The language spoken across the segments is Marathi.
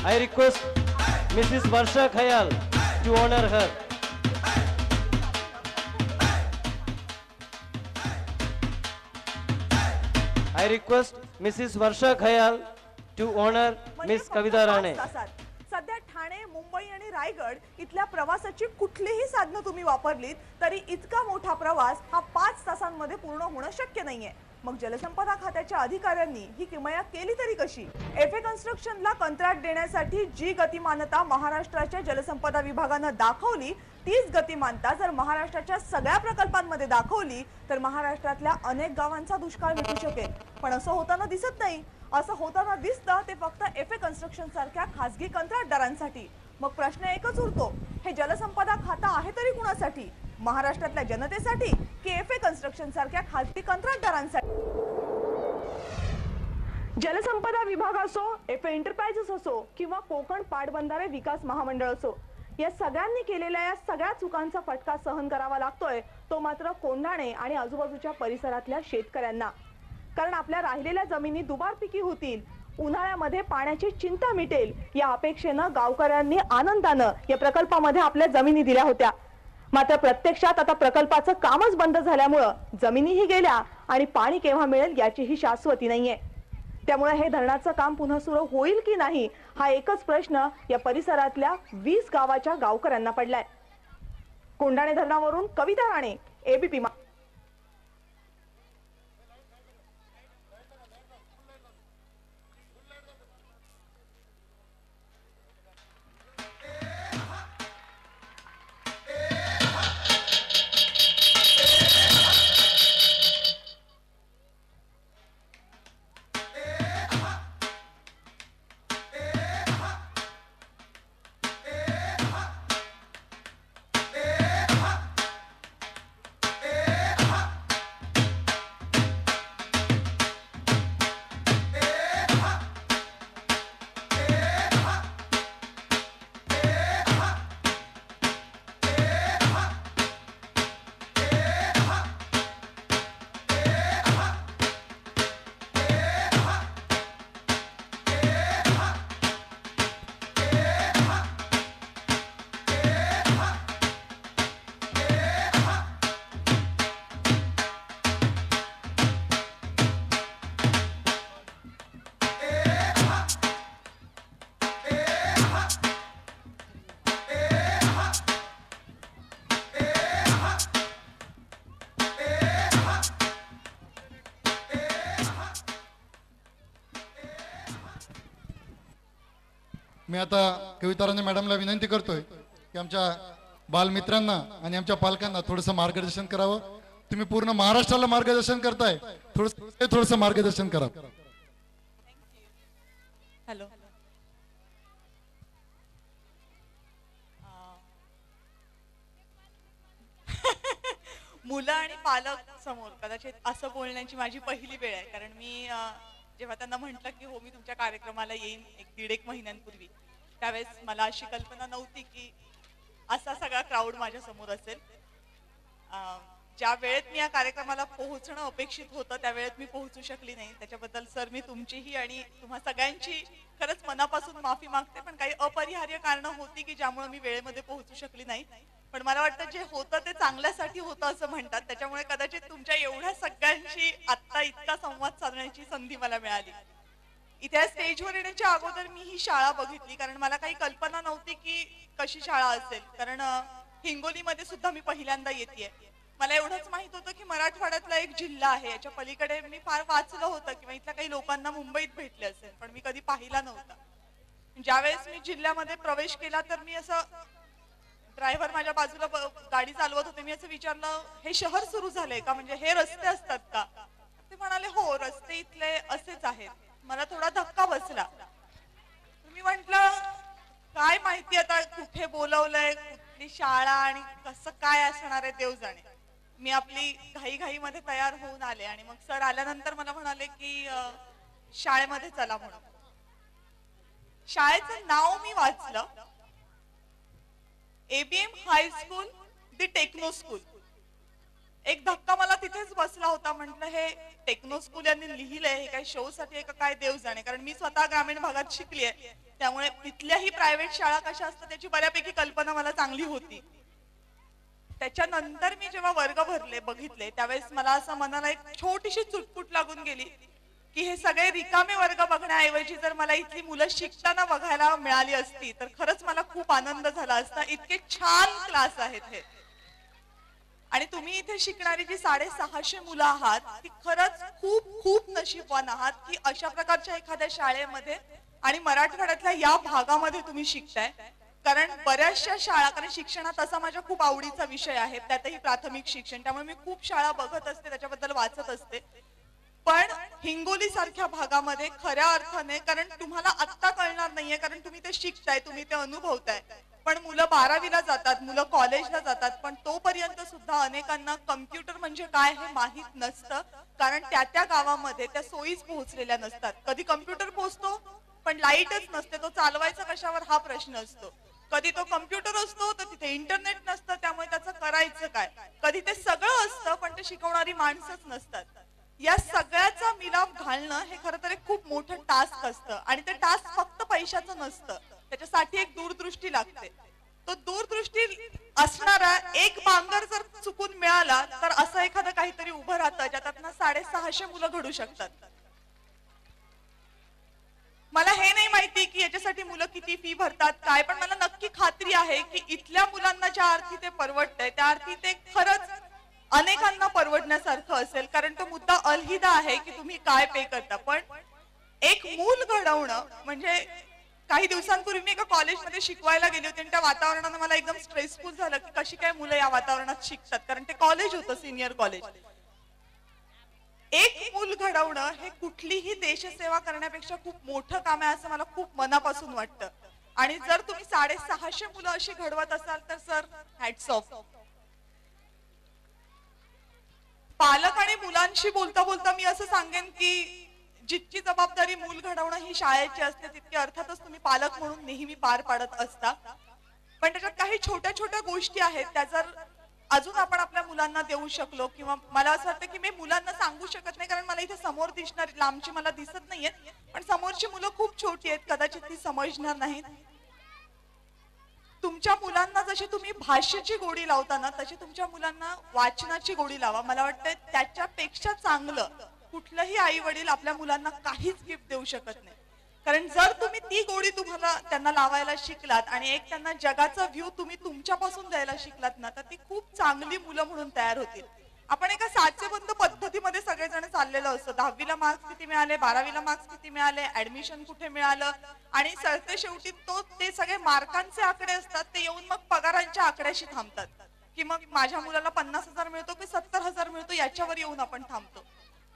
I request Mrs. Varsha Khayal to honor her. I request Mrs. Varsha Khayal to honor Miss Kavita Rane. सध्या ठाणे, मुंबई आणि रायगड इथल्या प्रवासाची कुठलीही साधनं तुम्ही वापरलीत तरी इतका मोठा प्रवास हा 5 तासांमध्ये पूर्ण होणं शक्य नाहीये. मग जलसंपदा खात्याच्या अधिकाऱ्यांनी ही किमया केली तरी कशी? एफए कन्स्ट्रक्शनला कंत्राट देण्यासाठी जी गतिमानता महाराष्ट्राच्या जलसंपदा विभागानं दाखवली तीच गतिमानता जर महाराष्ट्राच्या सगळ्या प्रकल्पांमध्ये दाखवली तर महाराष्ट्रातल्या अनेक गावांचा दुष्काळ मिटू शकेल. पण असं होताना दिसत नाही. असं होताना दिसतं ते फक्त एफए कन्स्ट्रक्शन सारख्या खासगी कंत्राटदारांसाठी. मग प्रश्न एकच उरतो, हे जलसंपदा खातं आहे तरी कुणासाठी? महाराष्ट्रातल्या जनतेसाठी की एफए कन्स्ट्रक्शन सारख्या खासगी कंत्राटदारांसाठी? जलसंपदा विभाग असो, एफए एंटरप्राइजेस असो किंवा कोकण पाटबंधारे विकास महामंडळ असो, या सगळ्यांनी केलेल्या या सगळ्या चुकांचा फटका सहन करावा लागतोय तो मात्र कोंढाणे आणि आजूबाजूच्या परिसरातल्या शेतकऱ्यांना. कारण आपल्या राहिलेल्या जमिनी दुबारपिकी होतील, उन्हाळ्यामध्ये पाण्याची चिंता मिटेल या अपेक्षेनं गावकऱ्यांनी आनंदानं या प्रकल्पामध्ये आपल्या जमिनी दिल्या होत्या. मात्र प्रत्यक्षात आता प्रकल्पाचं कामच बंद झाल्यामुळं जमिनीही गेल्या आणि पाणी केव्हा मिळेल याचीही शाश्वती नाहीये. त्यामुळे हे धरणाचं काम पुन्हा सुरू होईल की नाही हा एकच प्रश्न या परिसरातल्या 20 गावाच्या गावकऱ्यांना पडलाय. कोंढाणे धरणावरून कविता राणे, एबीपी. मी आता कविता राणे मॅडमला विनंती करतोय की आमच्या बालमित्रांना आणि आमच्या पालकांना थोडंसं मार्गदर्शन करावं. तुम्ही पूर्ण महाराष्ट्राला मार्गदर्शन करताय, थोडंसं मार्गदर्शन करा. हॅलो, मुलं आणि पालक समोर कदाचित असं बोलण्याची माझी पहिली वेळ आहे. कारण मी जेव्हा त्यांना म्हटलं की हो मी तुमच्या कार्यक्रमाला येईन 1-1.5 महिन्यांपूर्वी, त्यावेळेस मला अशी कल्पना नव्हती की असा सगळा क्राऊड माझ्या समोर असेल. ज्या वेळेत मी या कार्यक्रमाला पोहोचणं अपेक्षित होतं त्या वेळेत मी पोहोचू शकली नाही. त्याच्याबद्दल सर मी तुमचीही आणि तुम्हा सगळ्यांची खरंच मनापासून माफी मागते. पण काही अपरिहार्य कारणं होती की ज्यामुळे मी वेळेमध्ये पोहोचू शकली नाही. पण मला वाटतं जे होतं ते चांगल्यासाठी होतं असं म्हणतात. त्याच्यामुळे कदाचित तुमच्या एवढ्या सगळ्यांशी आत्ता इतका संवाद साधण्याची संधी मला मिळाली. इथे स्टेजवर येण्याच्या अगोदर मी ही शाळा बघितली कारण मला काही कल्पना नव्हती की कशी शाळा असेल. कारण हिंगोलीमध्ये सुद्धा मी पहिल्यांदा येतेय. मला एवढंच माहित होतं की मराठवाड्यातला एक जिल्हा आहे. याच्या पलीकडे मी फार वाचलं होतं किंवा इथल्या काही लोकांना मुंबईत भेटले असेल, पण मी कधी पाहिला नव्हता. ज्यावेळेस मी जिल्ह्यामध्ये प्रवेश केला तर मी असं ड्रायव्हर माझ्या बाजूला गाडी चालवत होते, मी असं विचारलं हे शहर सुरू झालंय का, म्हणजे हे रस्ते असतात का? ते म्हणाले हो रस्ते इथले असेच आहेत. मला थोडा धक्का बसला. मी म्हंटल काय माहिती आता कुठे बोलवलंय, कुठली शाळा आणि कसं काय असणार आहे देव जाणे. मी आपली घाईघाईमध्ये तयार होऊन आले आणि मग सर आल्यानंतर मला म्हणाले की शाळेमध्ये चला म्हणून. शाळेचं नाव मी वाचलं, ABM high school the techno school. एक धक्का मला तिथेच बसला होता. म्हटलं हे टेक्नो स्कूल यांनी लिहिलंय हे काही शो साठी आहे का काय देव जाणे. कारण मी स्वतः ग्रामीण भागात शिकली आहे, त्यामुळे तिथल्याही प्रायव्हेट शाळा कशा असतात त्याची बऱ्यापैकी कल्पना मला चांगली होती. त्याच्यानंतर मी जेव्हा वर्ग भरले बघितले त्यावेळेस मला असं मनाला एक छोटीशी चुटपुट लागून गेली की हे सगळे रिकामे वर्ग बघण्याऐवजी जर मला इथली मुलं शिकताना बघायला मिळाली असती तर खरंच मला खूप आनंद झाला असता. इतके छान क्लास आहेत हे. आणि तुम्ही इथे शिकणारी जी 650 मुलं आहात ती खरंच खूप खूप नशीबवान आहात की अशा प्रकारच्या एखाद्या शाळेमध्ये आणि मराठवाड्यातल्या या भागामध्ये तुम्ही शिकताय. कारण बऱ्याचशा शाळा, कारण शिक्षणात असा माझ्या खूप आवडीचा विषय आहे, त्यातही प्राथमिक शिक्षण, त्यामुळे मी खूप शाळा बघत असते, त्याच्याबद्दल वाचत असते. पण हिंगोली सारख्या भागामध्ये खऱ्या अर्थाने, कारण तुम्हाला आत्ता कळणार नाहीये कारण तुम्ही ते शिकताय, तुम्ही ते अनुभवताय, पण मुलं 12वीला जातात, मुलं कॉलेजला जातात, पण तोपर्यंत सुद्धा अनेकांना कम्प्युटर म्हणजे काय हे माहित नसतं. कारण त्या गावामध्ये त्या सोयीच पोहोचलेल्या नसतात. कधी कम्प्युटर पोहोचतो पण लाईटच नसते, तो चालवायचा कशावर हा प्रश्न असतो. कधी तो कम्प्युटर असतो तर तिथे इंटरनेट नसतं, त्यामुळे त्याचं करायचं काय. कधी ते सगळं असतं पण ते शिकवणारी माणसंच नसतात. या सगळ्याचा मिलाप घालणं हे खरं तर एक खूप मोठं टास्क असतं आणि ते टास्क फक्त पैशाचं नसतं, त्याच्यासाठी एक दूरदृष्टी लागते. तो दूरदृष्टी असणारा एक बांगर जर चुकून मिळाला तर असं एखादं काहीतरी उभं राहतं ज्याच्यातनं 650 मुलं घडू शकतात. मला हे नाही माहिती की याच्यासाठी मुलं किती फी भरतात काय, पण मला नक्की खात्री आहे की इथल्या मुलांना ज्या अर्थी ते परवडतंय त्या अर्थी ते खरंच अनेकांना परवडण्यासारखं असेल. कारण तो मुद्दा अलहिदा आहे की तुम्ही काय पे करता. पण एक मूल घडवणं म्हणजे, काही दिवसांपूर्वी मी एका कॉलेजमध्ये शिकवायला गेले होते आणि त्या वातावरणानं मला एकदम स्ट्रेसफुल झालं की कशी काय मुलं या वातावरणात शिकतात. कारण ते कॉलेज होतं, सिनियर कॉलेज. एक मूल घडवणं हे कुठलीही देशसेवा करण्यापेक्षा खूप मोठं काम आहे असं मला खूप मनापासून वाटतं. आणि जर तुम्ही 650 मुलं अशी घडवत असाल तर सर, हॅट्स ऑफ. पालक आणि मुलांशी बोलता बोलता मी असं सांगेन की जितकी जबाबदारी मूल घडवणं ही शाळेची असते तितकी अर्थातच तुम्ही पालक म्हणून नेहमी पार पाडत असता. पण त्याच्यात काही छोट्या छोट्या गोष्टी आहेत त्या जर अजून आपण आपल्या मुलांना देऊ शकलो, किंवा मला असं वाटतं की मी मुलांना सांगू शकत नाही कारण मला इथे समोर दिसणार, लांबची मला दिसत नाहीयेत, पण समोरची मुलं खूप छोटी आहेत, कदाचित ती समजणार नाहीत. तुमच्या मुलांना जशी तुम्ही भाषेची गोडी लावताना तशी तुमच्या मुलांना वाचनाची गोडी लावा. मला वाटतं त्याच्यापेक्षा चांगलं कुठलंही आई वडील आपल्या मुलांना काहीच गिफ्ट देऊ शकत नाही. कारण जर तुम्ही ती गोडी तुम्हाला त्यांना लावायला शिकलात आणि एक त्यांना जगाचा व्ह्यू तुम्ही तुमच्यापासून द्यायला शिकलात ना, तर ती खूप चांगली मुलं म्हणून तयार होतील. आपण एका साचेबंद पद्धतीमध्ये सगळेजण चाललेलो असतो. 10वीला मार्क्स किती मिळाले, 12वीला मार्क्स किती मिळाले, ऍडमिशन कुठे मिळालं, आणि सरते शेवटी ते सगळे मार्कांचे आकडे असतात, ते येऊन मग पगारांच्या आकड्याशी थांबतात. की मग माझ्या मुलाला 50,000 मिळतो की 70,000 मिळतो याच्यावर येऊन आपण थांबतो.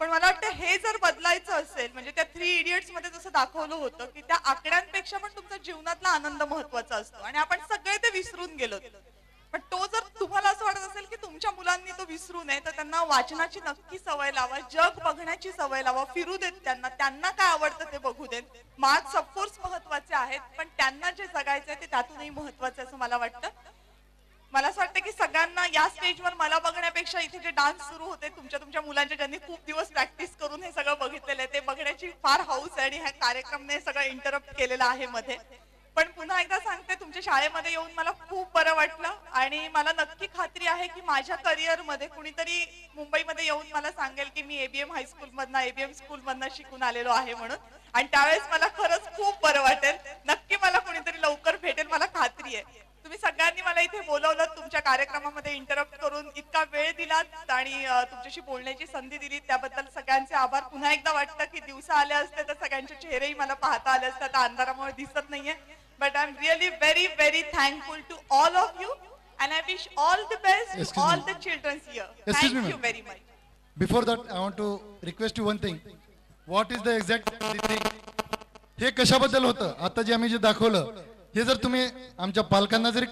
पण मला वाटतं हे जर बदलायचं असेल, म्हणजे त्या 3 इडियट्स मध्ये जसं दाखवलं होतं की त्या आकड्यांपेक्षा पण तुमच्या जीवनातला आनंद महत्वाचा असतो आणि आपण सगळे ते विसरून गेलो. पण तो जर तुम्हाला असं वाटत असेल की तुमच्या मुलांनी तो विसरू नये तर त्यांना वाचनाची नक्की सवय लावा, जग बघण्याची सवय लावा, फिरू देत त्यांना काय आवडतं ते बघू देत. मार्क्स ऑफकोर्स महत्वाचे आहेत पण त्यांना जे जगायचंय ते त्यातूनही महत्वाचं असं मला वाटतं. मला असं वाटतं की सगळ्यांना या स्टेजवर मला बघण्यापेक्षा इथे जे डान्स सुरू होते तुमच्या मुलांच्या, ज्यांनी खूप दिवस प्रॅक्टिस करून हे सगळं बघितलेलं आहे, ते बघण्याची फार हौस आहे आणि ह्या कार्यक्रमाने सगळं इंटरप्ट केलेलं आहे मध्ये. पण पुन्हा एकदा सांगते, तुमच्या शाळेमध्ये येऊन मला खूप बरं वाटलं आणि मला नक्की खात्री आहे की माझ्या करिअर मध्ये कुणीतरी मुंबईमध्ये येऊन मला सांगेल की मी एबीएम हायस्कूल मधनं, एबीएम स्कूल मधनं शिकून आलेलो आहे म्हणून, आणि त्यावेळेस मला खरंच खूप बरं वाटेल. नक्की मला कुणीतरी लवकर भेटेल, मला खात्री आहे. तुम्ही सगळ्यांनी मला इथे बोलवलं, तुमच्या कार्यक्रमामध्ये इंटरप्ट करून इतका वेळ दिलात आणि तुमच्याशी बोलण्याची संधी दिली त्याबद्दल सगळ्यांचे आभार. पुन्हा एकदा वाटतं की दिवसा आले असते तर सगळ्यांचे चेहरेही मला पाहता आले असते, आता अंधारामुळे दिसत नाहीये. But I am really very very thankful to all of you and I wish all the best to all the childrens here. Thank you very much. Before that I want to request you one thing. What is the exact thing? हे कशाबद्दल होतं? आता जे आम्ही जे दाखवलं हे जर तुम्ही आमच्या पालकांना जरी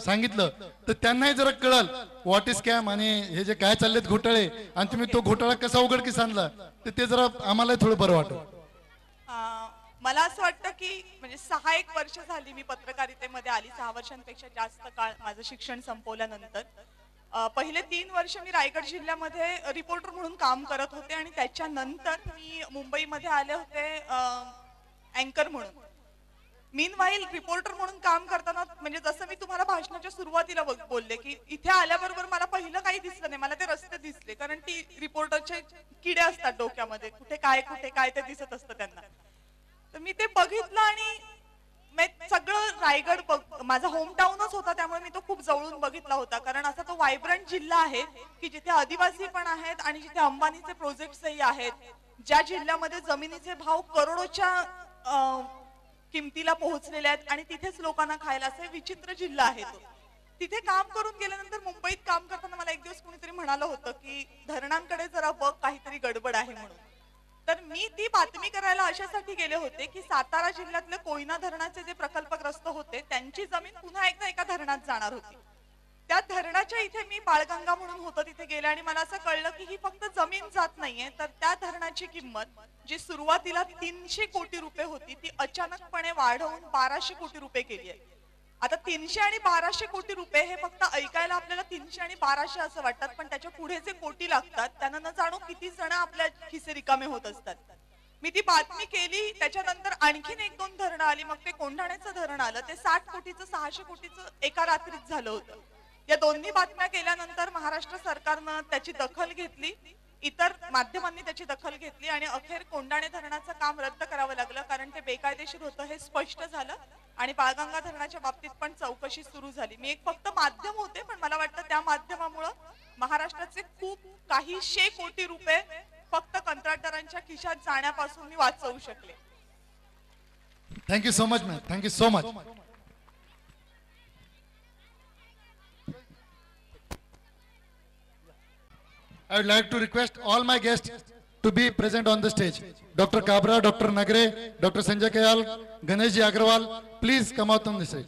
सांगितलं तर त्यांनाही जरा कळल व्हॉट इज स्कॅम आणि हे जे काय चाललेत घोटाळे, आणि तुम्ही तो घोटाळा कसा उघडकीस आणला तर ते जरा आम्हाला थोडं बरं वाटलं. मला असं वाटतं की म्हणजे 6-1 वर्ष झाली मी पत्रकारितेमध्ये आली, 6 वर्षांपेक्षा जास्त काळ माझं शिक्षण संपवल्यानंतर. पहिले 3 वर्ष मी रायगड जिल्ह्यामध्ये रिपोर्टर म्हणून काम करत होते आणि त्याच्यानंतर मी मुंबईमध्ये आले होते अँकर म्हणून. मीनवाईल रिपोर्टर म्हणून काम करताना म्हणजे जसं मी तुम्हाला भाषणाच्या सुरुवातीला बोलले की इथे आल्याबरोबर मला पहिलं काही दिसलं नाही, मला ते रस्ते दिसले, कारण ती रिपोर्टरचे किडे असतात डोक्यामध्ये, कुठे काय ते दिसत असतं त्यांना. तर मी ते बघितलं आणि सगळं रायगड माझा होम टाउनच होता, त्यामुळे मी तो खूप जवळून बघितला होता. कारण असा तो व्हायब्रंट जिल्हा आहे की जिथे आदिवासी पण आहेत आणि जिथे अंबानीचे प्रोजेक्ट्सही आहेत, ज्या जिल्ह्यामध्ये जमिनीचे भाव करोडोच्या किमतीला पोहोचलेले आहेत आणि तिथेच लोकांना खायला, असे विचित्र जिल्हा आहे तो. तिथे काम करून गेल्यानंतर मुंबईत काम करताना मला एक दिवस कोणीतरी म्हणालं होतं की धरणांकडे जरा बघ, काहीतरी गडबड आहे म्हणून. तर मी ती बातमी करायला अशासाठी गेले होते की सातारा जिल्ह्यातले कोयना धरणाचे जे प्रकल्पग्रस्त होते त्यांची जमीन पुन्हा एकदा एका धरणात जाणार होती. त्या धरणाच्या इथे मी बाळगंगा म्हणून होतं तिथे गेले आणि मला असं कळलं की ही फक्त जमीन जात नाहीये, तर त्या धरणाची किंमत जी सुरुवातीला 300 कोटी रुपये होती ती अचानकपणे वाढवून 1200 कोटी रुपये केली आहे. आता 300 आणि 1200 कोटी रुपये हे फक्त ऐकायला आपल्याला 300 आणि 1200 असं वाटतात, पण त्याच्या पुढे जे कोटी लागतात त्यांना न जाणू किती जण आपल्या खिसे रिकामे होत असतात. मी ती बातमी केली, त्याच्यानंतर आणखीन 1-2 धरणं आली, मग ते कोंढाण्याचं धरण आलं, ते 60 कोटीचं 600 कोटीचं एका रात्रीत झालं होतं. या दोन्ही बातम्या केल्यानंतर महाराष्ट्र सरकारनं त्याची दखल घेतली, इतर माध्यमांनी त्याची दखल घेतली आणि अखेर कोंढाणे धरणाचं काम रद्द करावं लागलं, कारण ते बेकायदेशीर होतं हे स्पष्ट झालं आणि बाळगंगा धरणाच्या बाबतीत पण चौकशी सुरू झाली. मी एक फक्त माध्यम होते, पण मला वाटतं त्या माध्यमामुळे महाराष्ट्राचे खूप काही 100 कोटी रुपये फक्त कंत्राटदारांच्या खिशात जाण्यापासून मी वाचवू शकले. Thank you so much ma'am, thank you so much. I would like to request all my guests to be present on the stage. Dr. Kabra, Dr. Nagre, Dr. Sanjay Kayal, Ganeshji Agrawal, please come out on the stage.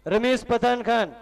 Ramesh Pathan Khan.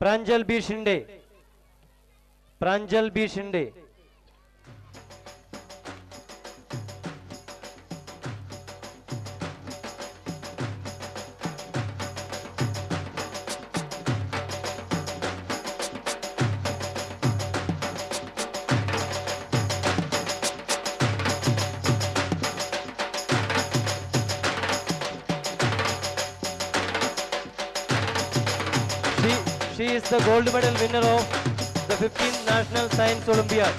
Pranjal B Shinde. Pranjal B Shinde. She is the gold medal winner of the 15th National Science Olympiad.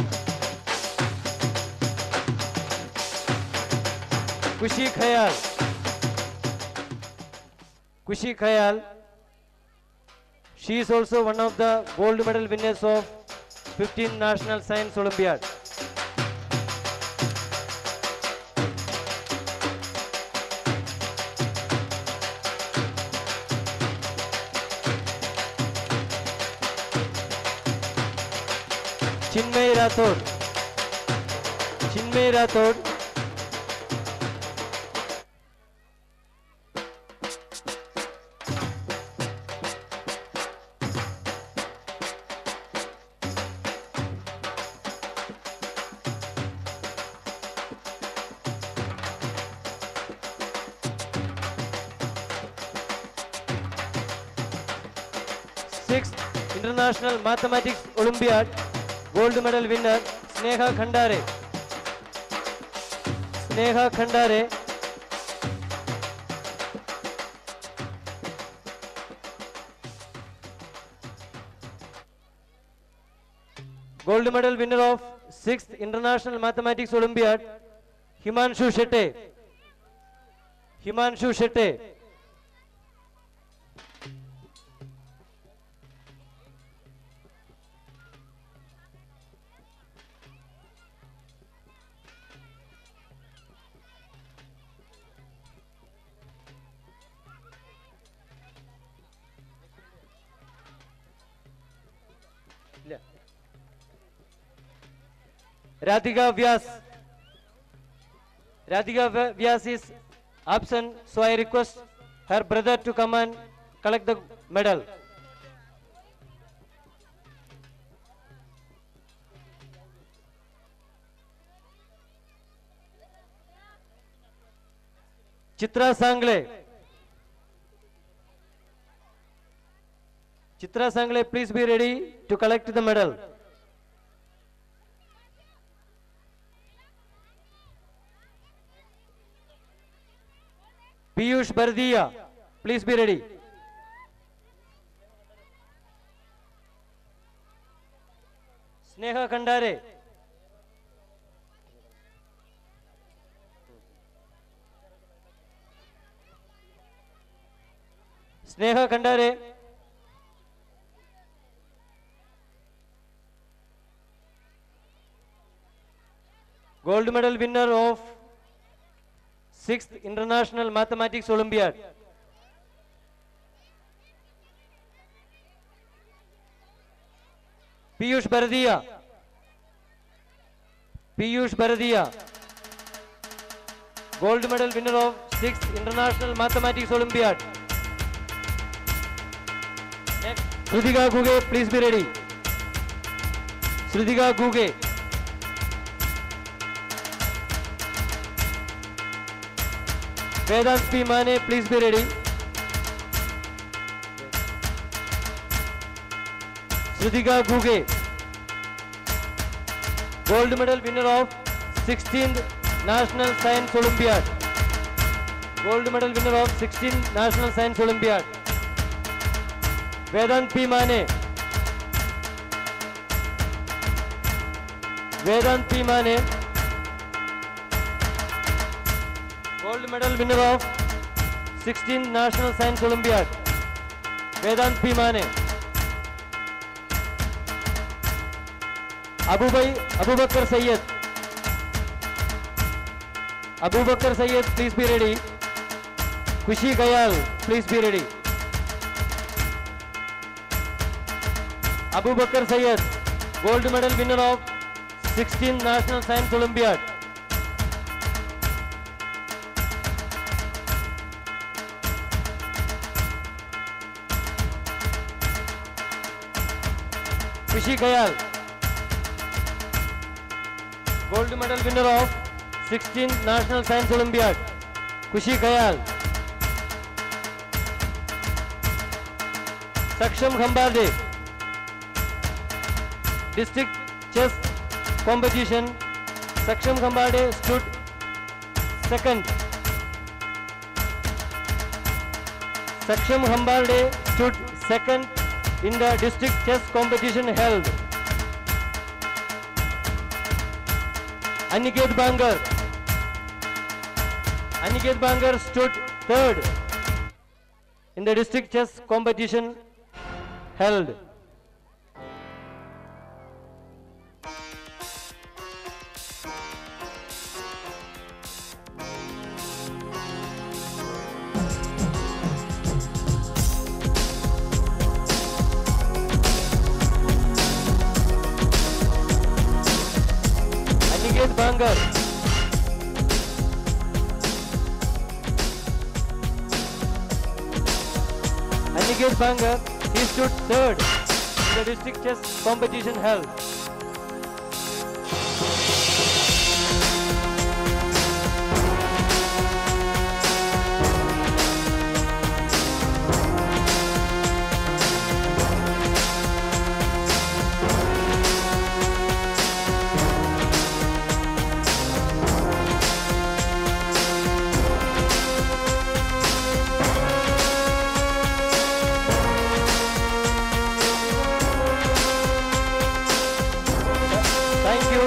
Kushi Khayal. Kushi Khayal She is also one of the gold medal winners of 15th National Science Olympiad. Chinmay Rathod. Chinmay Rathod. Sixth International Mathematics Olympiad gold medal winner Sneha Khandare. Sneha Khandare. Gold medal winner of 6th International Mathematics Olympiad Himanshu Shete. Himanshu Shete. Radhika Vyas. Radhika Vyas is absent, so I request her brother to come and collect the medal. Chitra Sangle. Chitra Sangle, please be ready to collect the medal. Piyush Bardia, please be ready. Sneha Khandare. Sneha Khandare. Gold medal winner of 6th International Mathematics Olympiad. Piyush Baradia. Piyush Baradia. Gold medal winner of 6th International Mathematics Olympiad. Next, Sridhika Guge, please be ready. Sridhika Guge. Vedant P. Mane, please be ready. Sridhika Guge. Gold medal winner of 16th National Science Olympiad. Gold medal winner of 16th National Science Olympiad. Vedant P. Mane. Vedant P. Mane. Gold medal winner of 16th National Science Olympiad. Vedant P. Mane. Abubakar Sayyed. Abubakar Sayyed, please be ready. Kushi Gayal, please be ready. Abubakar Sayyed, gold medal winner of 16th National Science Olympiad. Kushi Gayal, gold medal winner of 16th National Science Olympiad. Kushi Gayal. Saksham Khambade, district chess competition. Saksham Khambade stood second. Saksham Khambade stood second in the district chess competition held. Aniket Bangar. Aniket Bangar stood third in the district chess competition held. Aniket Bangar. Aniket Bangar, he stood third in the district chess competition held. Thank you.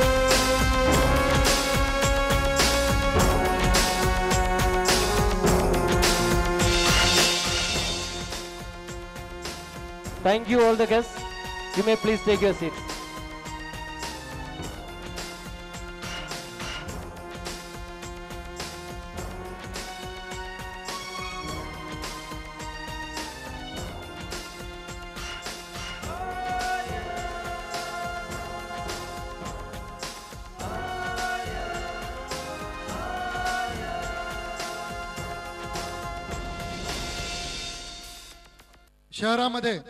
Thank you all the guests. You may please take your seats. शहरामध्ये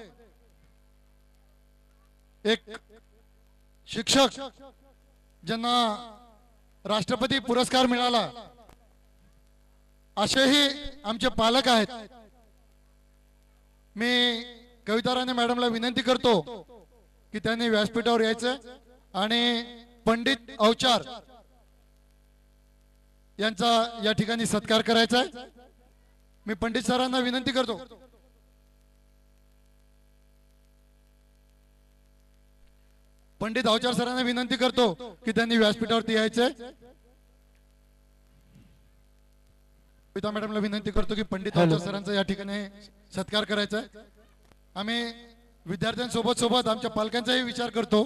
एक शिक्षक ज्यांना राष्ट्रपती पुरस्कार मिळाला असेही आमचे पालक आहेत. मी कविता राणे मॅडमला विनंती करतो की त्यांनी व्यासपीठावर यायचं आणि पंडित अवचार यांचा या ठिकाणी सत्कार करायचा आहे. मी पंडित सरांना विनंती करतो. पंडित अवचार सरांना विनंती करतो की त्यांनी व्यासपीठावरती यायचंय. कविता मॅडमला विनंती करतो की पंडित अवचार सरांचा या ठिकाणी सत्कार करायचा आहे. आम्ही विद्यार्थ्यांसोबत सोबत आमच्या पालकांचाही विचार करतो.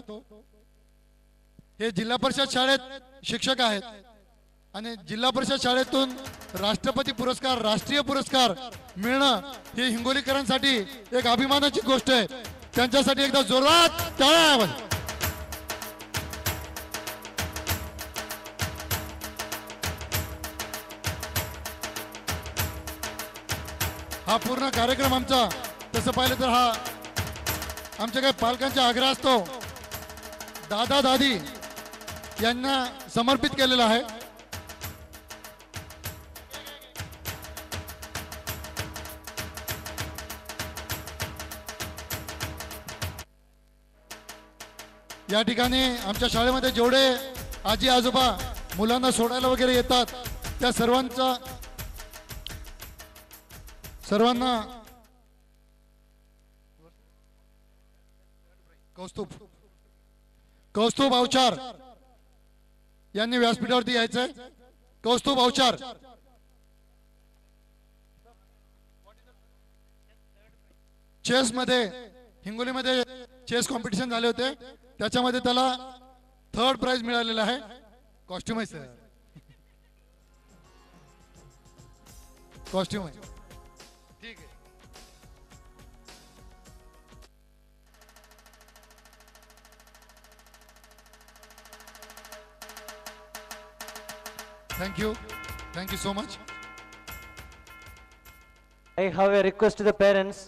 हे जिल्हा परिषद शाळेत शिक्षक आहेत आणि जिल्हा परिषद शाळेतून राष्ट्रपती पुरस्कार राष्ट्रीय पुरस्कार मिळणं ही हिंगोलीकरांसाठी एक अभिमानाची गोष्ट आहे. त्यांच्यासाठी एकदा जोरात टाळ्या. हा पूर्ण कार्यक्रम आमचा तसं पाहिलं तर हा आमच्या काही पालकांचा आग्रह असतो दादा दादी यांना समर्पित केलेला आहे. या ठिकाणी आमच्या शाळेमध्ये जेवढे आजी आजोबा मुलांना सोडायला वगैरे येतात त्या सर्वांना कौस्तुभ अवचार यांनी व्यासपीठावरती यायचंय. कौस्तुभ अवचार चेस मध्ये हिंगोलीमध्ये चेस कॉम्पिटिशन झाले होते त्याच्यामध्ये त्याला 3rd प्राइज मिळालेला आहे. कॉस्ट्युम आहे सर. कॉस्ट्युम आहे. ठीक आहे. Thank you so much. I have a request to the parents.